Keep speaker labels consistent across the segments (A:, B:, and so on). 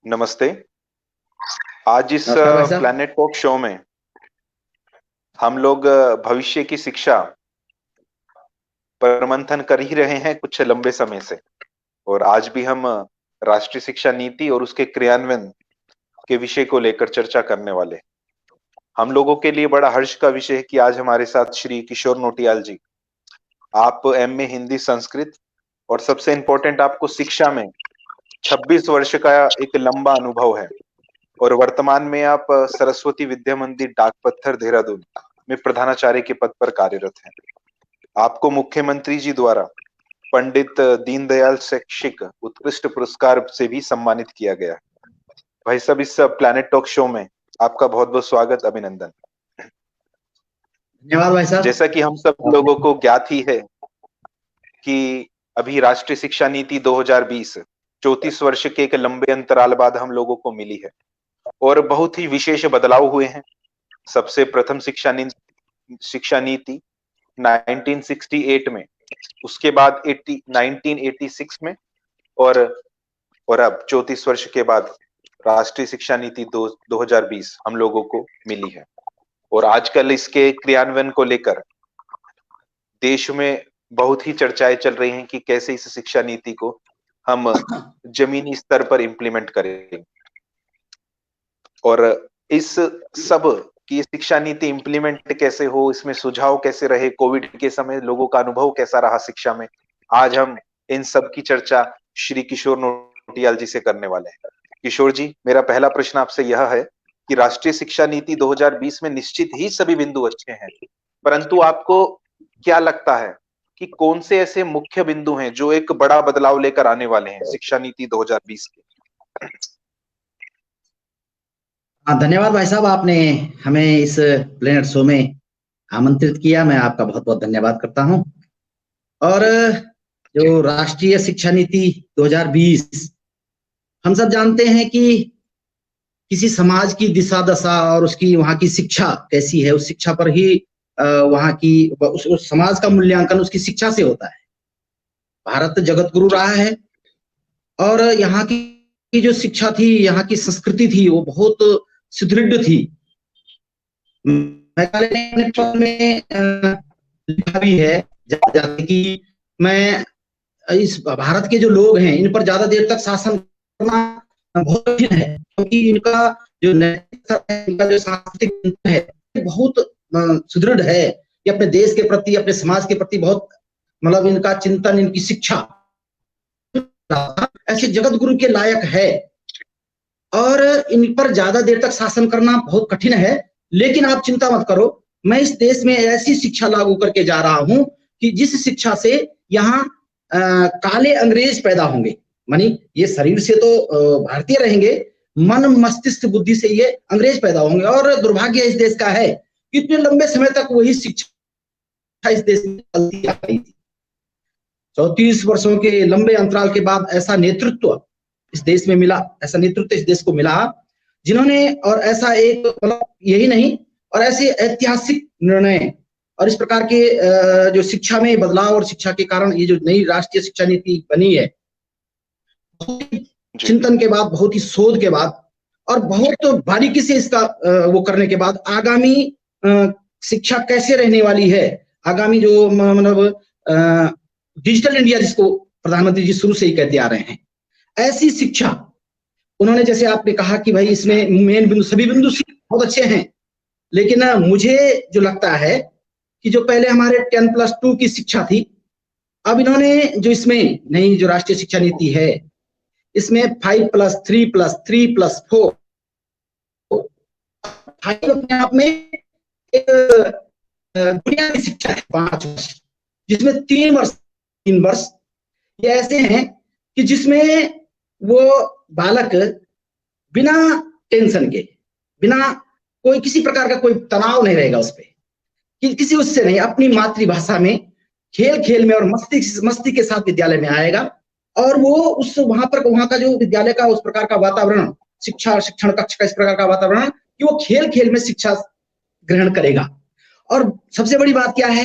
A: नमस्ते। आज इस
B: नमस्कार भाई साहब।
A: प्लैनेट टॉक शो में हम लोग भविष्य की शिक्षा पर मंथन कर ही रहे हैं कुछ लंबे समय से। और आज भी हम राष्ट्रीय शिक्षा नीति और उसके क्रियान्वयन के विषय को लेकर चर्चा करने वाले हैं। हम लोगों के लिए बड़ा हर्ष का विषय है कि आज हमारे साथ श्री किशोर नोटियाल जी, आप एमए हिंदी संस्कृत और सबसे इम्पोर्टेंट आपको शिक्षा में 26 वर्ष का एक लंबा अनुभव है। और वर्तमान में आप सरस्वती विद्या मंदिर डाकपत्थर देहरादून में प्रधानाचार्य के पद पर कार्यरत हैं। आपको मुख्यमंत्री जी द्वारा पंडित दीनदयाल शैक्षिक उत्कृष्ट पुरस्कार से भी सम्मानित किया गया है। भाई साहब, इस प्लैनेट टॉक शो में आपका बहुत बहुत स्वागत, अभिनंदन।
B: धन्यवाद भाई साहब।
A: जैसा कि हम सब लोगों को ज्ञात ही है कि अभी राष्ट्रीय शिक्षा नीति 2020 34 वर्ष के एक लंबे अंतराल बाद हम लोगों को मिली है और बहुत ही विशेष बदलाव हुए हैं। सबसे प्रथम शिक्षा नीति 1968 में, उसके बाद 1986 में, और अब 34 वर्ष के बाद राष्ट्रीय शिक्षा नीति 2020 हम लोगों को मिली है। और आजकल इसके क्रियान्वयन को लेकर देश में बहुत ही चर्चाएं चल रही हैं कि कैसे इस शिक्षा नीति को हम जमीनी स्तर पर इम्प्लीमेंट करेंगे। और इस सब की शिक्षा नीति इम्प्लीमेंट कैसे हो, इसमें सुझाव कैसे रहे, कोविड के समय लोगों का अनुभव कैसा रहा शिक्षा में, आज हम इन सब की चर्चा श्री किशोर नोटियाल जी से करने वाले हैं। किशोर जी, मेरा पहला प्रश्न आपसे यह है कि राष्ट्रीय शिक्षा नीति 2020 में निश्चित ही सभी बिंदु अच्छे हैं, परंतु आपको क्या लगता है कि कौन से ऐसे मुख्य बिंदु हैं जो एक बड़ा बदलाव लेकर आने वाले हैं शिक्षा नीति 2020 के?
B: हाँ, धन्यवाद भाई साहब, आपने हमें इस प्लेनेट शो में आमंत्रित किया। मैं आपका बहुत बहुत धन्यवाद करता हूँ। और जो राष्ट्रीय शिक्षा नीति 2020, हम सब जानते हैं कि किसी समाज की दिशा दशा और उसकी वहाँ की शिक्षा कैसी है, उस शिक्षा पर ही वहाँ की उस समाज का मूल्यांकन उसकी शिक्षा से होता है। भारत जगत गुरु रहा है और यहाँ की जो शिक्षा थी, यहाँ की संस्कृति थी, वो बहुत सुदृढ़ थी। मेघालय ने अपने पत्र में लिखा भी है कि मैं इस भारत के जो लोग हैं इन पर ज्यादा देर तक शासन करना बहुत कठिन है, क्योंकि इनका जो नैतिक है, इनका जो सांस्कृतिक है बहुत सुदृढ़ है। ये अपने देश के प्रति, अपने समाज के प्रति बहुत मतलब इनका चिंतन, इनकी शिक्षा ऐसे जगत गुरु के लायक है और इन पर ज्यादा देर तक शासन करना बहुत कठिन है। लेकिन आप चिंता मत करो, मैं इस देश में ऐसी शिक्षा लागू करके जा रहा हूं कि जिस शिक्षा से यहाँ काले अंग्रेज पैदा होंगे। मानी ये शरीर से तो भारतीय रहेंगे, मन मस्तिष्क बुद्धि से ये अंग्रेज पैदा होंगे। और दुर्भाग्य इस देश का है कि इतने लंबे समय तक वही शिक्षा इस देश में चलती आ रही थी। 34 वर्षों के लंबे अंतराल के बाद ऐसा नेतृत्व इस देश में मिला, ऐसा नेतृत्व इस देश को मिला जिन्होंने, और ऐसा एक मतलब यही नहीं, और ऐसे ऐतिहासिक निर्णय और इस प्रकार के जो शिक्षा में बदलाव और शिक्षा के कारण ये जो नई राष्ट्रीय शिक्षा नीति बनी है, चिंतन के बाद, बहुत ही शोध के बाद और बहुत बारीकी से इसका वो करने के बाद आगामी शिक्षा कैसे रहने वाली है, आगामी जो मतलब डिजिटल इंडिया जिसको प्रधानमंत्री जी शुरू से ही कहते आ रहे हैं, ऐसी शिक्षा उन्होंने, जैसे आपने कहा कि भाई इसमें मेन बिंदु, सभी बिंदु बहुत अच्छे हैं, लेकिन मुझे जो लगता है कि जो पहले हमारे 10+2 की शिक्षा थी, अब इन्होंने जो इसमें नई जो राष्ट्रीय शिक्षा नीति है इसमें 5+3+3+4 अपने आप में एक बुनियादी शिक्षा है, 5 वर्ष, जिसमें 3 वर्ष ये ऐसे हैं कि जिसमें वो बालक बिना टेंशन के, बिना कोई किसी प्रकार का कोई तनाव नहीं रहेगा उस पर, कि किसी उससे नहीं, अपनी मातृभाषा में खेल खेल में और मस्ती के साथ विद्यालय में आएगा। और वो उस वहां का जो विद्यालय का उस प्रकार का वातावरण, शिक्षण कक्ष का इस प्रकार का वातावरण कि वो खेल खेल में शिक्षा ग्रहण करेगा। और सबसे बड़ी बात क्या है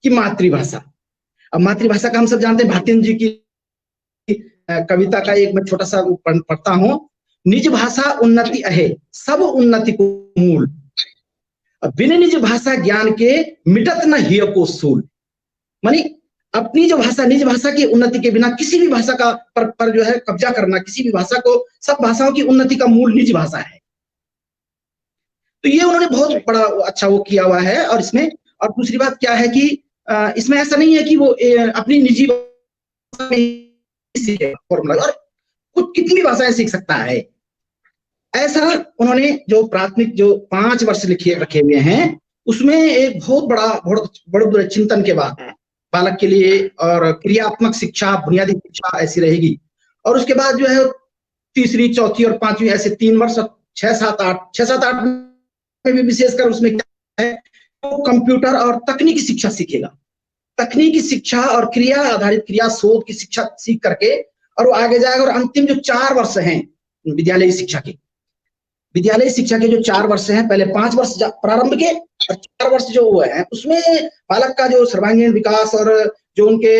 B: कि मातृभाषा, अब मातृभाषा का हम सब जानते हैं, भारतीय जी की कविता का एक मैं छोटा सा पढ़ता हूं, निज भाषा उन्नति अहे सब उन्नति को मूल, बिन निज भाषा ज्ञान के मिटत न हिय को सूल। मानी अपनी जो भाषा, निज भाषा की उन्नति के बिना किसी भी भाषा का पर जो है कब्जा करना, किसी भी भाषा को, सब भाषाओं की उन्नति का मूल निज भाषा है। तो ये उन्होंने बहुत बड़ा अच्छा वो किया हुआ है। और इसमें और दूसरी बात क्या है कि इसमें ऐसा नहीं है कि वो अपनी निजी भाषा में सीखे फॉर्मूला, और कुछ कितनी भाषाएं सीख सकता है, ऐसा उन्होंने जो प्राथमिक जो 5 वर्ष रखे हुए हैं, उसमें एक बहुत बड़े चिंतन के बाद बालक के लिए और क्रियात्मक शिक्षा, बुनियादी शिक्षा ऐसी रहेगी। और उसके बाद जो है तीसरी, चौथी और पांचवी ऐसे 3 वर्ष, 6, 7, 8 में भी विशेषकर उसमें क्या है, तो कंप्यूटर और तकनीकी शिक्षा सीखेगा। तकनीकी शिक्षा और क्रिया आधारित क्रिया शोध की शिक्षा सीख करके और वो आगे जाएगा। और अंतिम जो 4 वर्ष हैं विद्यालयी शिक्षा के जो 4 वर्ष हैं, पहले 5 वर्ष प्रारंभ के और 4 वर्ष जो हुए हैं, उसमें बालक का जो सर्वांगीण विकास और जो उनके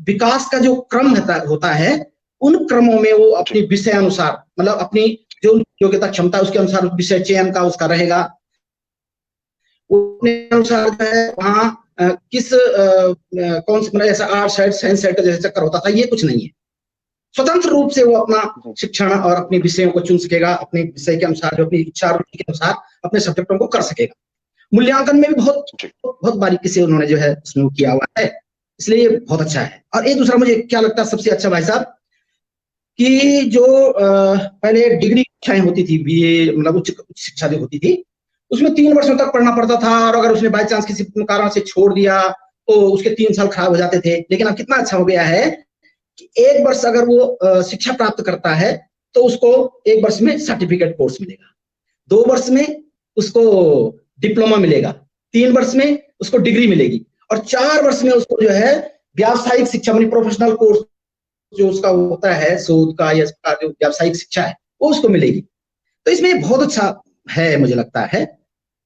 B: विकास का जो क्रम होता है, उन क्रमों में वो अपनी विषय अनुसार, मतलब अपनी जो योग्यता क्षमता उसके अनुसार विषय चयन का उसका रहेगा। उसके अनुसार जो है वहाँ किस कौन सा, मतलब ऐसा आर्ट साइड, साइंस साइड का जैसे चक्कर होता था, ये कुछ नहीं है। स्वतंत्र रूप से वो अपना शिक्षण और अपने विषयों को चुन सकेगा, अपने विषय के अनुसार, जो अपनी इच्छा रुचि के अनुसार अपने सब्जेक्टों को कर सकेगा। मूल्यांकन में भी बहुत बारीकी से उन्होंने जो है उसमें किया हुआ है, इसलिए ये बहुत अच्छा है। और एक दूसरा मुझे क्या लगता है सबसे अच्छा भाई साहब, कि जो पहले डिग्री कक्षाएं होती थी, बीए मतलब उच्च शिक्षा जो होती थी, उसमें 3 वर्षों तक पढ़ना पड़ता था, और अगर उसने बाई चांस किसी कारण से छोड़ दिया तो उसके 3 साल खराब हो जाते थे। लेकिन अब कितना अच्छा हो गया है कि 1 वर्ष अगर वो शिक्षा प्राप्त करता है तो उसको 1 वर्ष में सर्टिफिकेट कोर्स मिलेगा, 2 वर्ष में उसको डिप्लोमा मिलेगा, 3 वर्ष में उसको डिग्री मिलेगी, और 4 वर्ष में उसको जो है व्यावसायिक शिक्षा, यानी प्रोफेशनल कोर्स जो उसका होता है शोध का या जो व्यावसायिक शिक्षा है, वो उसको मिलेगी। तो इसमें बहुत अच्छा है मुझे लगता है,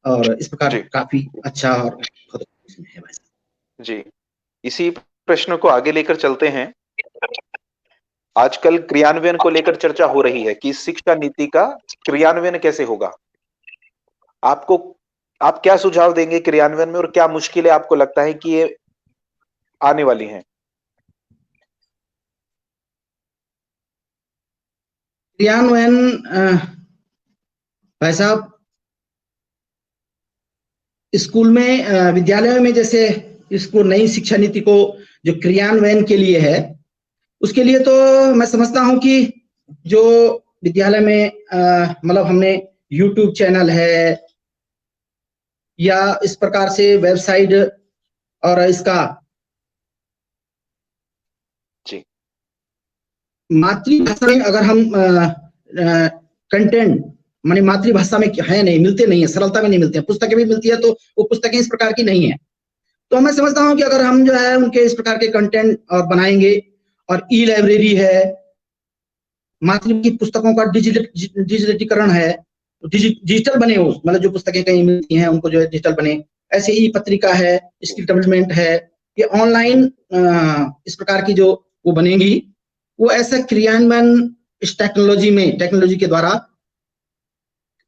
B: और इस प्रकार काफी अच्छा और बहुत अच्छा है भाई
A: जी। इसी प्रश्न को आगे लेकर चलते हैं। आजकल क्रियान्वयन को लेकर चर्चा हो रही है कि शिक्षा नीति का क्रियान्वयन कैसे होगा। आप क्या सुझाव देंगे क्रियान्वयन में, और क्या मुश्किलें आपको लगता है कि ये आने वाली हैं?
B: क्रियान्वयन भाई साहब, स्कूल में विद्यालयों में जैसे इसको नई शिक्षा नीति को जो क्रियान्वयन के लिए है, उसके लिए तो मैं समझता हूं कि जो विद्यालय में मतलब हमने YouTube चैनल है या इस प्रकार से वेबसाइट, और इसका मातृभाषा में अगर हम कंटेंट माने मातृभाषा में है नहीं, मिलते नहीं है, सरलता में नहीं मिलते हैं, पुस्तकें भी मिलती है तो वो पुस्तकें इस प्रकार की नहीं है। तो मैं समझता हूं कि अगर हम जो है उनके इस प्रकार के कंटेंट और बनाएंगे, और ई लाइब्रेरी है, मातृ की पुस्तकों का डिजिटलीकरण है, डिजिटल बने हो, मतलब जो पुस्तकें कहीं मिलती हैं उनको जो है डिजिटल बने, ऐसे ही पत्रिका है, इसकी डेवलपमेंट है, ये ऑनलाइन इस प्रकार की जो वो बनेगी, वो ऐसा क्रियान्वयन इस टेक्नोलॉजी के द्वारा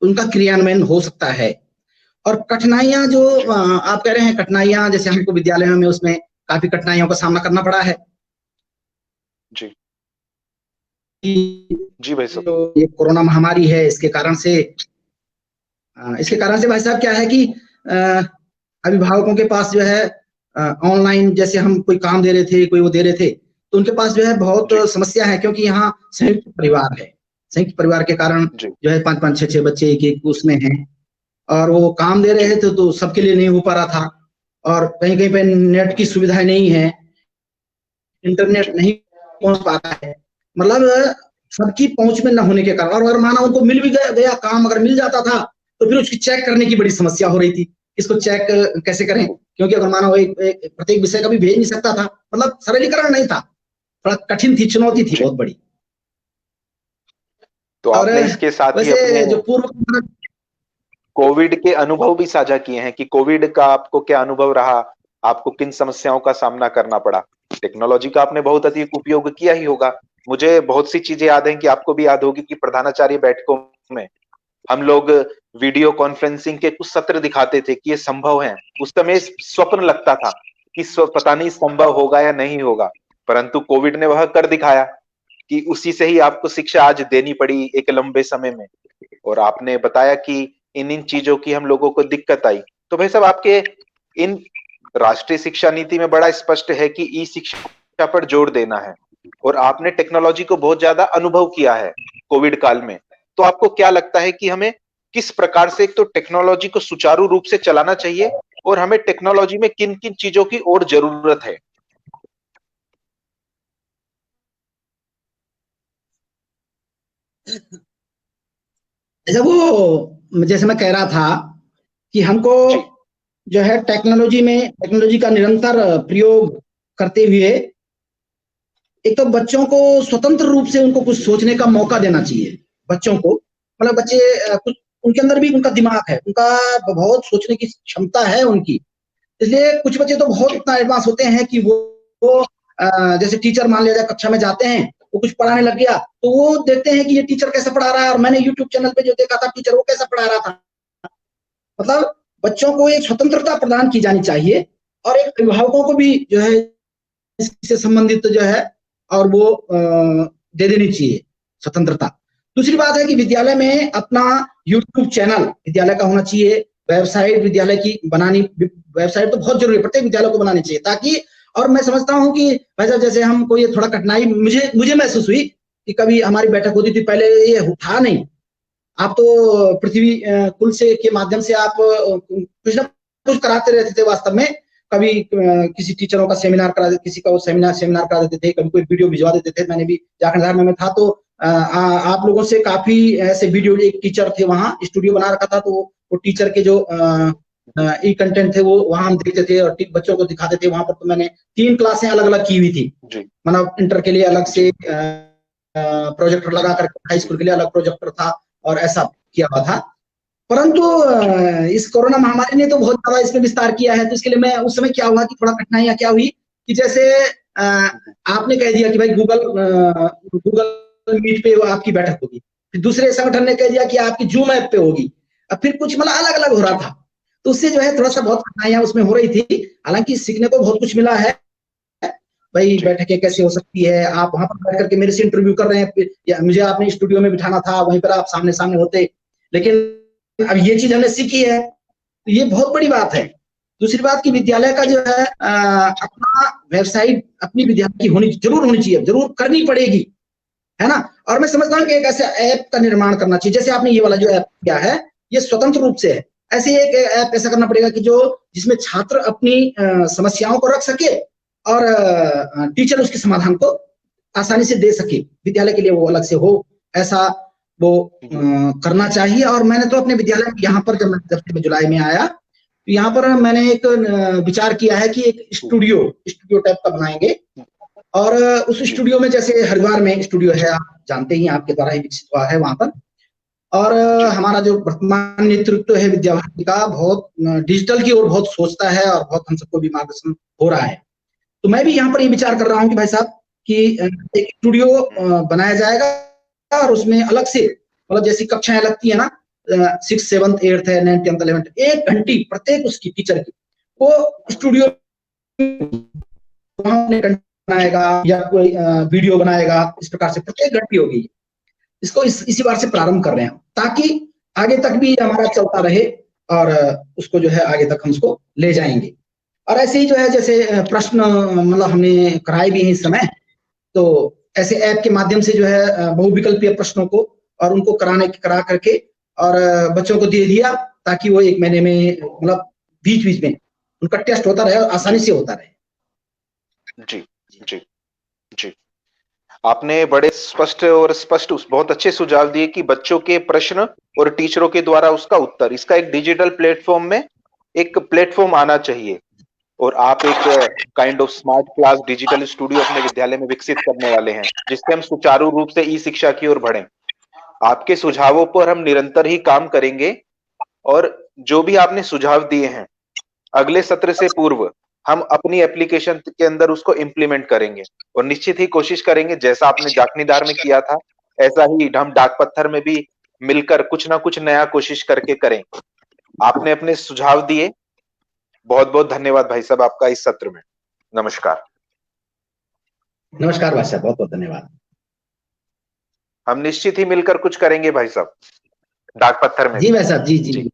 B: उनका क्रियान्वयन हो सकता है। और कठिनाइयां जो आप कह रहे हैं, कठिनाइयां जैसे हमको विद्यालयों में उसमें काफी कठिनाइयों का सामना करना पड़ा है
A: जी भाई साहब।
B: जो ये कोरोना महामारी है, इसके कारण से भाई साहब क्या है कि अभिभावकों के पास जो है ऑनलाइन जैसे हम कोई काम दे रहे थे, कोई वो दे रहे थे, तो उनके पास जो है बहुत समस्या है, क्योंकि यहाँ संयुक्त परिवार है। संयुक्त परिवार के कारण जो है 5-5, 6-6 बच्चे एक उसमें हैं, और वो काम दे रहे थे तो सबके लिए नहीं हो पा रहा था, और कहीं कहीं पे नेट की सुविधा नहीं है, इंटरनेट नहीं पहुंच पा रहा है, मतलब सबकी पहुंच में न होने के कारण। और अगर माना उनको मिल भी गया काम, अगर मिल जाता था तो फिर उसकी चेक करने की बड़ी समस्या हो रही थी, इसको चेक कैसे करें, क्योंकि अगर माना वो प्रत्येक विषय का भी भेज नहीं सकता था, मतलब सरलीकरण नहीं था, थोड़ा कठिन थी, चुनौती थी बहुत बड़ी।
A: तो आपने इसके साथ ही अपने जो पूर्व कोविड के अनुभव भी साझा किए हैं कि कोविड का आपको क्या अनुभव रहा, आपको किन समस्याओं का सामना करना पड़ा। टेक्नोलॉजी का आपने बहुत अधिक उपयोग किया ही होगा, मुझे बहुत सी चीजें याद हैं कि आपको भी याद होगी कि प्रधानाचार्य बैठकों में हम लोग वीडियो कॉन्फ्रेंसिंग के कुछ सत्र दिखाते थे कि ये संभव है। उस समय स्वप्न लगता था कि पता नहीं संभव होगा या नहीं होगा, परंतु कोविड ने वह कर दिखाया कि उसी से ही आपको शिक्षा आज देनी पड़ी एक लंबे समय में। और आपने बताया कि इन इन चीजों की हम लोगों को दिक्कत आई। तो भाई साहब, आपके इन राष्ट्रीय शिक्षा नीति में बड़ा स्पष्ट है कि ई शिक्षा पर जोर देना है, और आपने टेक्नोलॉजी को बहुत ज्यादा अनुभव किया है कोविड काल में। तो आपको क्या लगता है कि हमें किस प्रकार से एक तो टेक्नोलॉजी को सुचारू रूप से चलाना चाहिए, और हमें टेक्नोलॉजी में किन किन चीजों की और जरूरत है?
B: जैसे वो जैसे मैं कह रहा था कि हमको
A: जी
B: जो है टेक्नोलॉजी का निरंतर प्रयोग करते हुए एक तो बच्चों को स्वतंत्र रूप से उनको कुछ सोचने का मौका देना चाहिए। बच्चों को मतलब बच्चे कुछ उनके अंदर भी उनका दिमाग है, उनका बहुत सोचने की क्षमता है उनकी। इसलिए कुछ बच्चे तो बहुत
A: जी
B: इतना एडवांस होते हैं कि वो जैसे टीचर मान लिया जाए कक्षा में जाते हैं, वो कुछ पढ़ाने लग गया तो वो देखते हैं कि ये टीचर कैसे पढ़ा रहा है, और मैंने यूट्यूब चैनल पे जो देखा था टीचर वो कैसा पढ़ा रहा था। मतलब बच्चों को एक स्वतंत्रता प्रदान की जानी चाहिए, और एक अभिभावकों को भी जो है इससे संबंधित जो है और वो दे देनी चाहिए स्वतंत्रता। दूसरी बात है कि विद्यालय में अपना यूट्यूब चैनल विद्यालय का होना चाहिए, वेबसाइट विद्यालय की बनानी, वेबसाइट तो बहुत जरूरी है, प्रत्येक विद्यालय को बनानी चाहिए ताकि। और मैं समझता हूँ कि भाई साहब जैसे हमको ये थोड़ा कठिनाई मुझे महसूस हुई कि कभी हमारी बैठक होती थी, पहले ये था नहीं। आप तो पृथ्वी कुल से के माध्यम से आप कुछ ना कुछ कराते रहते थे वास्तव में। कभी किसी टीचरों का सेमिनार करा देते, किसी का वो सेमिनार करा देते थे, कभी कोई वीडियो भिजवा देते थे। मैंने भी झारखंड में था तो आप लोगों से काफी ऐसे वीडियो, एक टीचर थे वहाँ स्टूडियो बना रखा था, तो वो टीचर के जो ई कंटेंट थे वो वहाँ हम देखते थे और बच्चों को दिखाते थे। वहां पर तो मैंने 3 क्लासें अलग अलग की हुई थी, मतलब इंटर के लिए अलग से प्रोजेक्टर लगा कर, हाई स्कूल के लिए अलग प्रोजेक्टर था और ऐसा किया हुआ था। परंतु इस कोरोना महामारी ने तो बहुत ज्यादा इसमें विस्तार किया है। तो इसके लिए मैं उस समय क्या हुआ कि थोड़ा कठिनाइयां क्या हुई कि जैसे आपने कह दिया कि भाई गूगल मीट पे आपकी बैठक होगी, फिर दूसरे संगठन ने कह दिया कि आपकी जूम ऐप पे होगी, अब फिर कुछ मतलब अलग अलग हो रहा था। तो उससे जो है थोड़ा सा बहुत कठिनाइयां उसमें हो रही थी। हालांकि सीखने को बहुत कुछ मिला है भाई, बैठकें कैसे हो सकती है, आप वहां पर बैठ करके मेरे से इंटरव्यू कर रहे हैं, या मुझे आपने स्टूडियो में बिठाना था, वहीं पर आप सामने सामने होते। लेकिन अब ये चीज हमने सीखी है तो ये बहुत बड़ी बात है। दूसरी बात कि विद्यालय का जो है अपना वेबसाइट अपनी विद्यालय की जरूर होनी चाहिए, जरूर करनी पड़ेगी, है ना। और मैं समझता हूँ कि एक ऐसा ऐप का निर्माण करना चाहिए, जैसे आपने ये वाला जो ऐप किया है ये स्वतंत्र रूप से है। ऐसे एक ऐप ऐसा करना पड़ेगा कि जो जिसमें छात्र अपनी समस्याओं को रख सके और टीचर उसके समाधान को आसानी से दे सके, विद्यालय के लिए वो अलग से हो, ऐसा वो करना चाहिए। और मैंने तो अपने विद्यालय में यहाँ पर जब मैं जुलाई में आया तो यहाँ पर मैंने एक विचार किया है कि एक स्टूडियो टाइप का बनाएंगे। और उस स्टूडियो में जैसे हरिद्वार में स्टूडियो है, आप जानते ही, आपके द्वारा ही विकसित हुआ है वहां पर। और हमारा जो वर्तमान नेतृत्व है विद्या भारती का, बहुत डिजिटल की ओर बहुत सोचता है और बहुत हम सबको भी मार्गदर्शन हो रहा है। तो मैं भी यहाँ पर ये विचार कर रहा हूँ कि भाई साहब कि एक स्टूडियो बनाया जाएगा और उसमें अलग से, मतलब जैसी कक्षाएं लगती है ना, 6th 7th 8th है, 9th 10th 11th, 1 घंटी प्रत्येक उसकी टीचर की वो स्टूडियो बनाएगा या कोई वीडियो बनाएगा, इस प्रकार से प्रत्येक घंटी होगी। इसको इसी बार से प्रारंभ कर रहे हैं ताकि आगे तक भी हमारा चलता रहे और उसको जो है आगे तक हम उसको ले जाएंगे। और ऐसे ही जो है जैसे प्रश्न मतलब हमने कराए भी हैं इस समय, तो ऐसे ऐप के माध्यम से जो है बहुविकल्पीय प्रश्नों को और उनको करा करके और बच्चों को दे दिया ताकि वो 1 महीने में मतलब बीच बीच में उनका टेस्ट होता रहे और आसानी से होता रहे।
A: जी जी जी, आपने बड़े स्पष्ट बहुत अच्छे सुझाव दिए कि बच्चों के प्रश्न और टीचरों के द्वारा उसका उत्तर, इसका एक डिजिटल प्लेटफॉर्म में एक प्लेटफॉर्म आना चाहिए। और आप एक kind of smart class digital studio अपने विद्यालय में विकसित करने वाले हैं, जिससे हम सुचारू रूप से ई शिक्षा की ओर बढ़ें। आपके सुझावों पर हम निरंतर ही काम करेंगे, और जो भी आपने सुझाव दिए हैं, अगले सत्र से पूर्व हम अपनी एप्लीकेशन के अंदर उसको इम्प्लीमेंट करेंगे और निश्चित ही कोशिश करेंगे, जैसा आपने जाखनीदार में किया था ऐसा ही हम डाक पत्थर में भी मिलकर कुछ ना कुछ नया कोशिश करके करें। आपने अपने सुझाव दिए, बहुत बहुत धन्यवाद भाई साहब आपका इस सत्र में। नमस्कार।
B: नमस्कार भाई साहब, बहुत बहुत धन्यवाद।
A: हम निश्चित ही मिलकर कुछ करेंगे भाई साहब, डाक पत्थर में
B: जी
A: भी।
B: भाई साहब, जी जी।